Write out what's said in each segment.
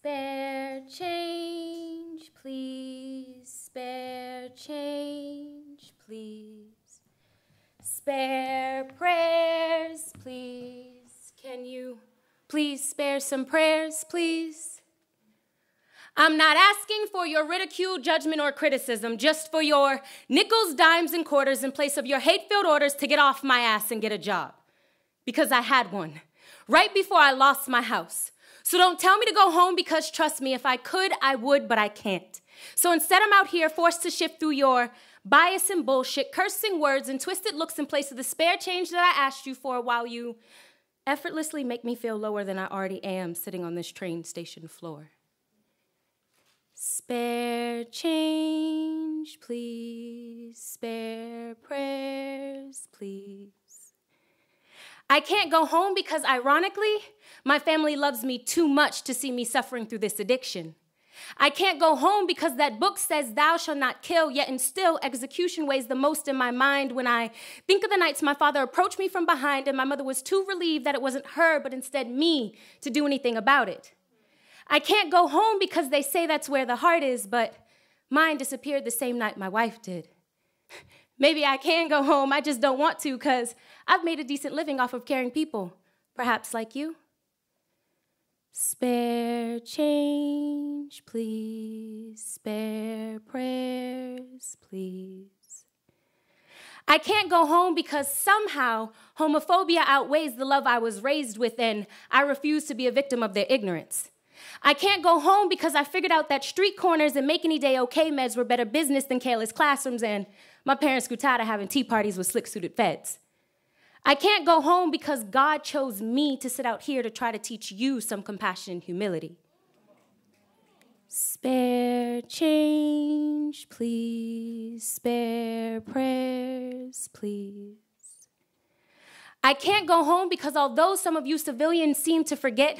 Spare change, please. Spare change, please. Spare prayers, please. Can you please spare some prayers, please? I'm not asking for your ridicule, judgment, or criticism, just for your nickels, dimes, and quarters in place of your hate-filled orders to get off my ass and get a job. Because I had one, right before I lost my house. So don't tell me to go home because, trust me, if I could, I would, but I can't. So instead, I'm out here forced to shift through your bias and bullshit, cursing words and twisted looks in place of the spare change that I asked you for while you effortlessly make me feel lower than I already am sitting on this train station floor. Spare change, please. Spare prayers, please. I can't go home because, ironically, my family loves me too much to see me suffering through this addiction. I can't go home because that book says thou shalt not kill, yet and still execution weighs the most in my mind when I think of the nights my father approached me from behind and my mother was too relieved that it wasn't her but instead me to do anything about it. I can't go home because they say that's where the heart is, but mine disappeared the same night my wife did. Maybe I can go home, I just don't want to because I've made a decent living off of caring people, perhaps like you. Spare change, please. Spare prayers, please. I can't go home because somehow homophobia outweighs the love I was raised with and I refuse to be a victim of their ignorance. I can't go home because I figured out that street corners and make-any-day okay meds were better business than careless classrooms and my parents grew tired of having tea parties with slick-suited feds. I can't go home because God chose me to sit out here to try to teach you some compassion and humility. Spare change, please. Spare prayers, please. I can't go home because although some of you civilians seem to forget,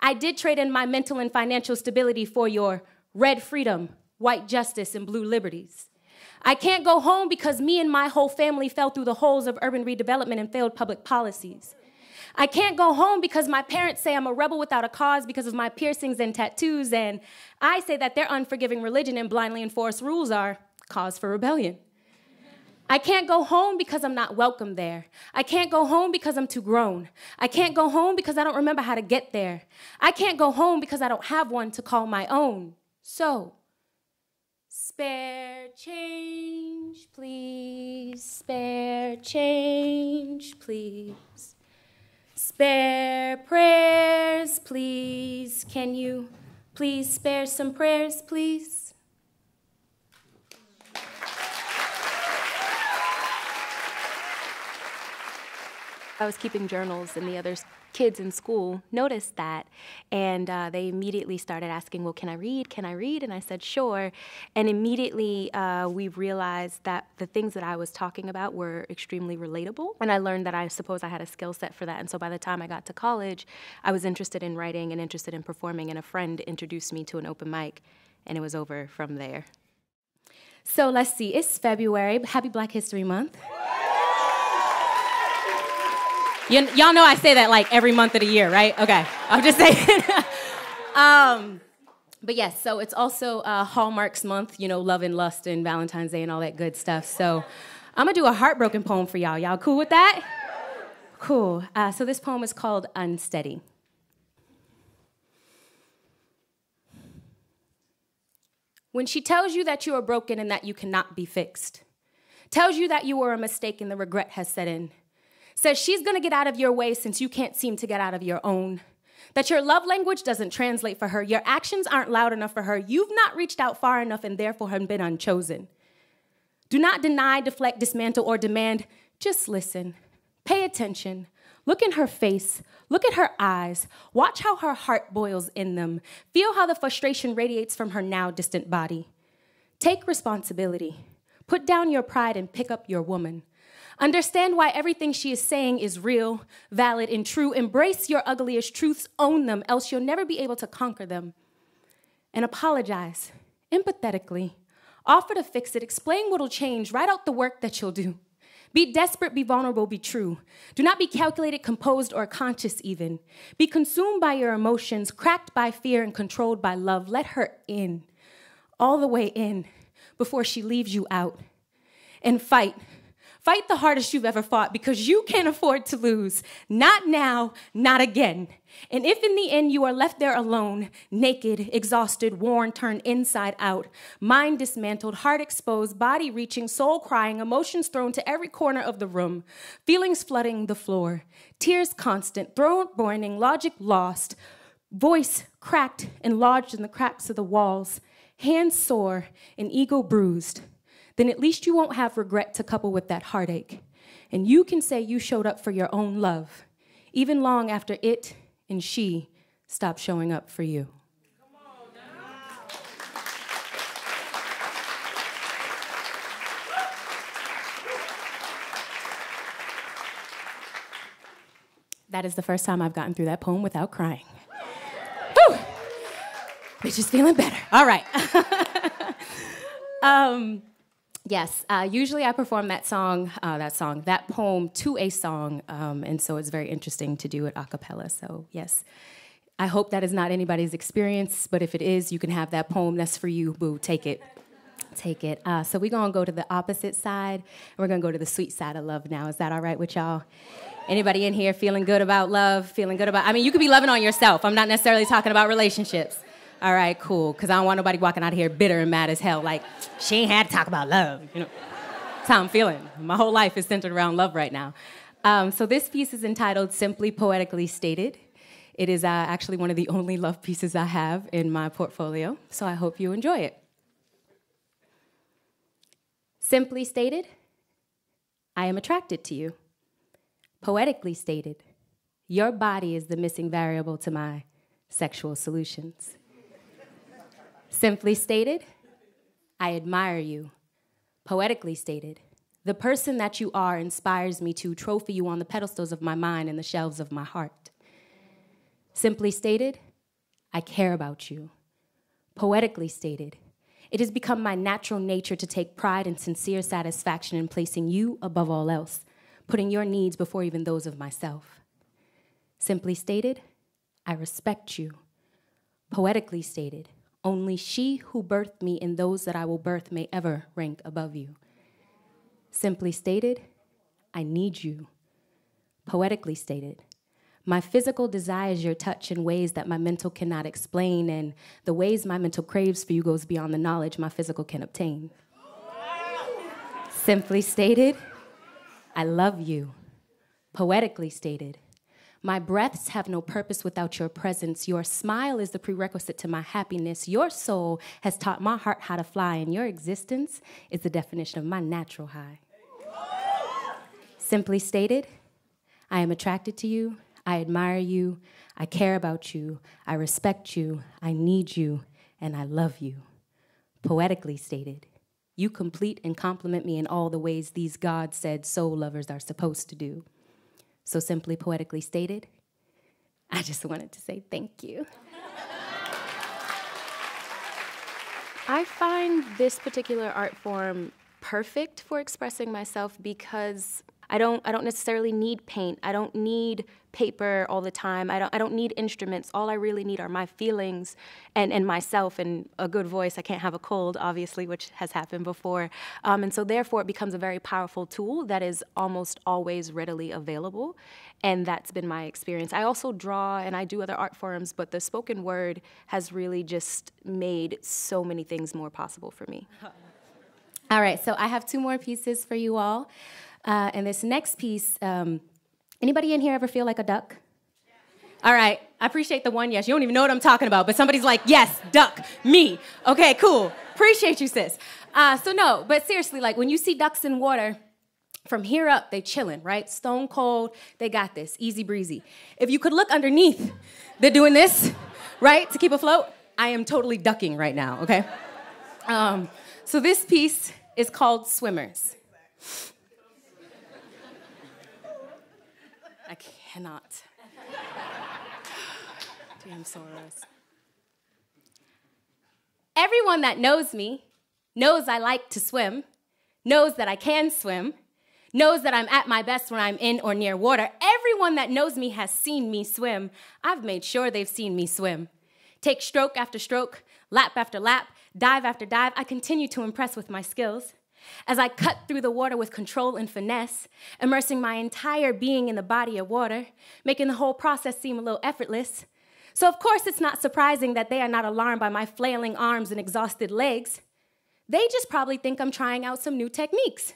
I did trade in my mental and financial stability for your red freedom, white justice, and blue liberties. I can't go home because me and my whole family fell through the holes of urban redevelopment and failed public policies. I can't go home because my parents say I'm a rebel without a cause because of my piercings and tattoos, and I say that their unforgiving religion and blindly enforced rules are cause for rebellion. I can't go home because I'm not welcome there. I can't go home because I'm too grown. I can't go home because I don't remember how to get there. I can't go home because I don't have one to call my own. So, spare change, please. Spare change, please. Spare prayers, please. Can you please spare some prayers, please? I was keeping journals, and the other kids in school noticed that, and they immediately started asking, well, can I read? Can I read? And I said, sure. And immediately we realized that the things that I was talking about were extremely relatable, and I learned that I suppose I had a skill set for that. And so by the time I got to college, I was interested in writing and interested in performing, and a friend introduced me to an open mic, and it was over from there. So let's see, it's February. Happy Black History Month. Y'all know I say that like every month of the year, right? Okay, I'm just saying. But yes, so it's also Hallmark's month, you know, love and lust and Valentine's Day and all that good stuff. So I'm gonna do a heartbroken poem for y'all. Y'all cool with that? Cool. So this poem is called Unsteady. When she tells you that you are broken and that you cannot be fixed, tells you that you were a mistake and the regret has set in, says she's gonna get out of your way since you can't seem to get out of your own, that your love language doesn't translate for her, your actions aren't loud enough for her, you've not reached out far enough and therefore have been unchosen. Do not deny, deflect, dismantle, or demand, just listen, pay attention, look in her face, look at her eyes, watch how her heart boils in them, feel how the frustration radiates from her now distant body. Take responsibility, put down your pride and pick up your woman. Understand why everything she is saying is real, valid, and true. Embrace your ugliest truths, own them, else you'll never be able to conquer them. And apologize, empathetically. Offer to fix it, explain what'll change, write out the work that you'll do. Be desperate, be vulnerable, be true. Do not be calculated, composed, or conscious even. Be consumed by your emotions, cracked by fear, and controlled by love. Let her in, all the way in, before she leaves you out. And fight. Fight the hardest you've ever fought, because you can't afford to lose. Not now, not again. And if in the end you are left there alone, naked, exhausted, worn, turned inside out, mind dismantled, heart exposed, body reaching, soul crying, emotions thrown to every corner of the room, feelings flooding the floor, tears constant, throat burning, logic lost, voice cracked and lodged in the cracks of the walls, hands sore and ego bruised, then at least you won't have regret to couple with that heartache. And you can say you showed up for your own love, even long after it and she stopped showing up for you. Come on now. That is the first time I've gotten through that poem without crying. Whew. Bitch is feeling better. All right. Yes, usually I perform that poem to a song, and so it's very interesting to do it a cappella. So yes, I hope that is not anybody's experience, but if it is, you can have that poem. That's for you, boo. Take it. Take it. So we're going to go to the opposite side, and we're going to go to the sweet side of love now. Is that all right with y'all? Anybody in here feeling good about love, feeling good about, I mean, you could be loving on yourself. I'm not necessarily talking about relationships. All right, cool, because I don't want nobody walking out of here bitter and mad as hell, like, she ain't had to talk about love, you know. That's how I'm feeling. My whole life is centered around love right now. So this piece is entitled Simply Poetically Stated. It is actually one of the only love pieces I have in my portfolio, so I hope you enjoy it. Simply stated, I am attracted to you. Poetically stated, your body is the missing variable to my sexual solutions. Simply stated, I admire you. Poetically stated, the person that you are inspires me to trophy you on the pedestals of my mind and the shelves of my heart. Simply stated, I care about you. Poetically stated, it has become my natural nature to take pride and sincere satisfaction in placing you above all else, putting your needs before even those of myself. Simply stated, I respect you. Poetically stated, only she who birthed me and those that I will birth may ever rank above you. Simply stated, I need you. Poetically stated, my physical desires your touch in ways that my mental cannot explain, and the ways my mental craves for you goes beyond the knowledge my physical can obtain. Simply stated, I love you. Poetically stated, my breaths have no purpose without your presence. Your smile is the prerequisite to my happiness. Your soul has taught my heart how to fly, and your existence is the definition of my natural high. Simply stated, I am attracted to you, I admire you, I care about you, I respect you, I need you, and I love you. Poetically stated, you complete and compliment me in all the ways these God-said soul lovers are supposed to do. So simply poetically stated, I just wanted to say thank you. I find this particular art form perfect for expressing myself because I don't necessarily need paint. I don't need paper all the time. I don't need instruments. All I really need are my feelings and myself and a good voice. I can't have a cold, obviously, which has happened before. And so therefore it becomes a very powerful tool that is almost always readily available. And that's been my experience. I also draw and I do other art forms, but the spoken word has really just made so many things more possible for me. All right, so I have two more pieces for you all. And this next piece, anybody in here ever feel like a duck? All right, I appreciate the one yes. You don't even know what I'm talking about, but somebody's like, yes, duck, me. Okay, cool. Appreciate you, sis. So no, but seriously, like when you see ducks in water, from here up, they chilling, right? Stone cold, they got this, easy breezy. If you could look underneath, they're doing this, right, to keep afloat. I am totally ducking right now, okay? So this piece is called Swimmers. I cannot. Damn sorrows. Everyone that knows me knows I like to swim, knows that I can swim, knows that I'm at my best when I'm in or near water. Everyone that knows me has seen me swim. I've made sure they've seen me swim. Take stroke after stroke, lap after lap, dive after dive, I continue to impress with my skills. As I cut through the water with control and finesse, immersing my entire being in the body of water, making the whole process seem a little effortless. So of course it's not surprising that they are not alarmed by my flailing arms and exhausted legs. They just probably think I'm trying out some new techniques.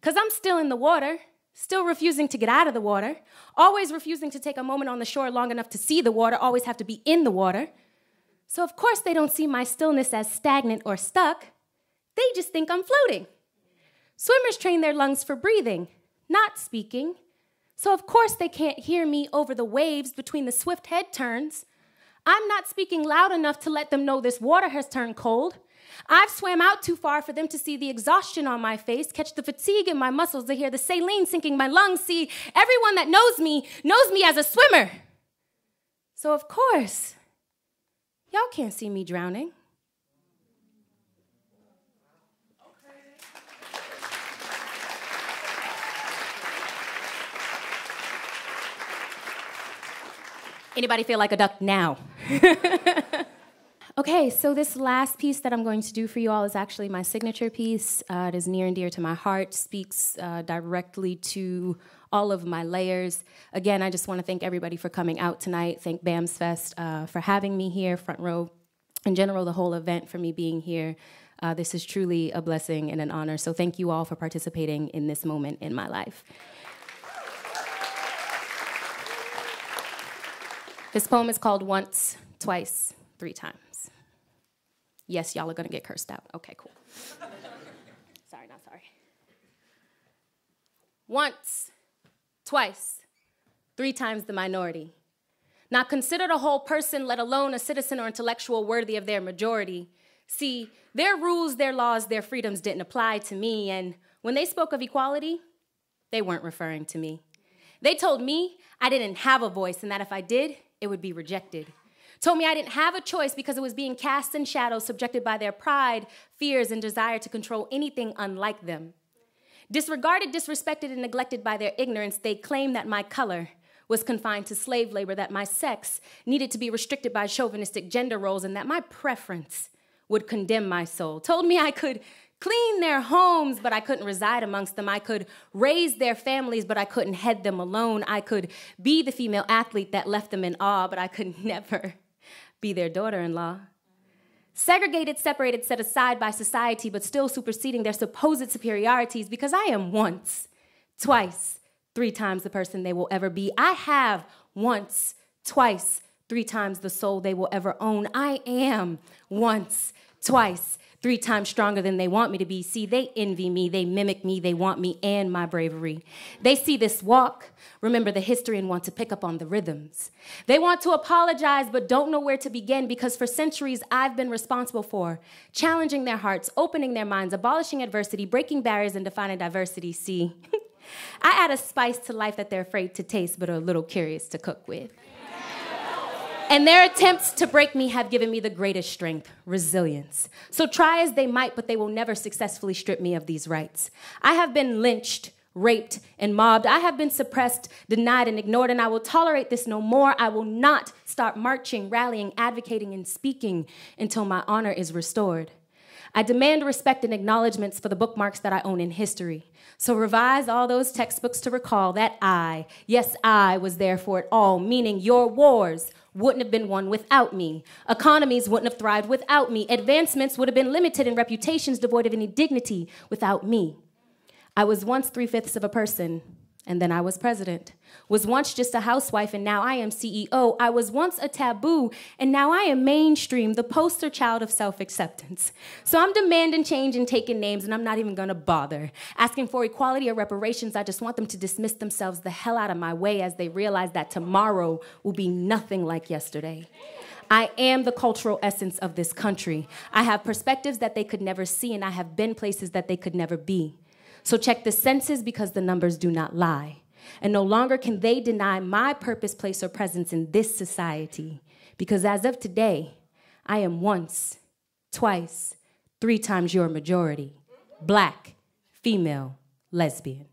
'Cause I'm still in the water, still refusing to get out of the water, always refusing to take a moment on the shore long enough to see the water, always have to be in the water. So of course they don't see my stillness as stagnant or stuck. They just think I'm floating. Swimmers train their lungs for breathing, not speaking. So of course they can't hear me over the waves between the swift head turns. I'm not speaking loud enough to let them know this water has turned cold. I've swam out too far for them to see the exhaustion on my face, catch the fatigue in my muscles, to hear the saline sinking my lungs. See, everyone that knows me as a swimmer. So of course, y'all can't see me drowning. Anybody feel like a duck now? Okay, so this last piece that I'm going to do for you all is actually my signature piece. It is near and dear to my heart, speaks directly to all of my layers. Again, I just want to thank everybody for coming out tonight. Thank BAMSfest for having me here, front row. In general, the whole event for me being here. This is truly a blessing and an honor. So thank you all for participating in this moment in my life. This poem is called Once, Twice, Three Times. Yes, y'all are gonna get cursed out. Okay, cool. Sorry, not sorry. Once, twice, three times the minority. Not considered a whole person, let alone a citizen or intellectual worthy of their majority. See, their rules, their laws, their freedoms didn't apply to me, and when they spoke of equality, they weren't referring to me. They told me I didn't have a voice and that if I did, it would be rejected. Told me I didn't have a choice because it was being cast in shadows, subjected by their pride, fears, and desire to control anything unlike them. Disregarded, disrespected, and neglected by their ignorance, they claimed that my color was confined to slave labor, that my sex needed to be restricted by chauvinistic gender roles, and that my preference would condemn my soul. Told me I could clean their homes, but I couldn't reside amongst them. I could raise their families, but I couldn't head them alone. I could be the female athlete that left them in awe, but I could never be their daughter-in-law. Segregated, separated, set aside by society, but still superseding their supposed superiorities because I am once, twice, three times the person they will ever be. I have once, twice, three times the soul they will ever own. I am once, twice, three times stronger than they want me to be. See, they envy me, they mimic me, they want me and my bravery. They see this walk, remember the history, and want to pick up on the rhythms. They want to apologize, but don't know where to begin because for centuries I've been responsible for challenging their hearts, opening their minds, abolishing adversity, breaking barriers, and defining diversity. See, I add a spice to life that they're afraid to taste, but are a little curious to cook with. And their attempts to break me have given me the greatest strength, resilience. So try as they might, but they will never successfully strip me of these rights. I have been lynched, raped, and mobbed. I have been suppressed, denied, and ignored, and I will tolerate this no more. I will not stop marching, rallying, advocating, and speaking until my honor is restored. I demand respect and acknowledgments for the bookmarks that I own in history. So revise all those textbooks to recall that I, yes, I was there for it all, meaning your wars wouldn't have been won without me. Economies wouldn't have thrived without me. Advancements would have been limited and reputations devoid of any dignity without me. I was once 3/5 of a person, and then I was president. Was once just a housewife, and now I am CEO. I was once a taboo, and now I am mainstream, the poster child of self-acceptance. So I'm demanding change and taking names, and I'm not even gonna bother asking for equality or reparations. I just want them to dismiss themselves the hell out of my way as they realize that tomorrow will be nothing like yesterday. I am the cultural essence of this country. I have perspectives that they could never see, and I have been places that they could never be. So check the senses because the numbers do not lie. And no longer can they deny my purpose, place, or presence in this society. Because as of today, I am once, twice, three times your majority. Black, female, lesbian.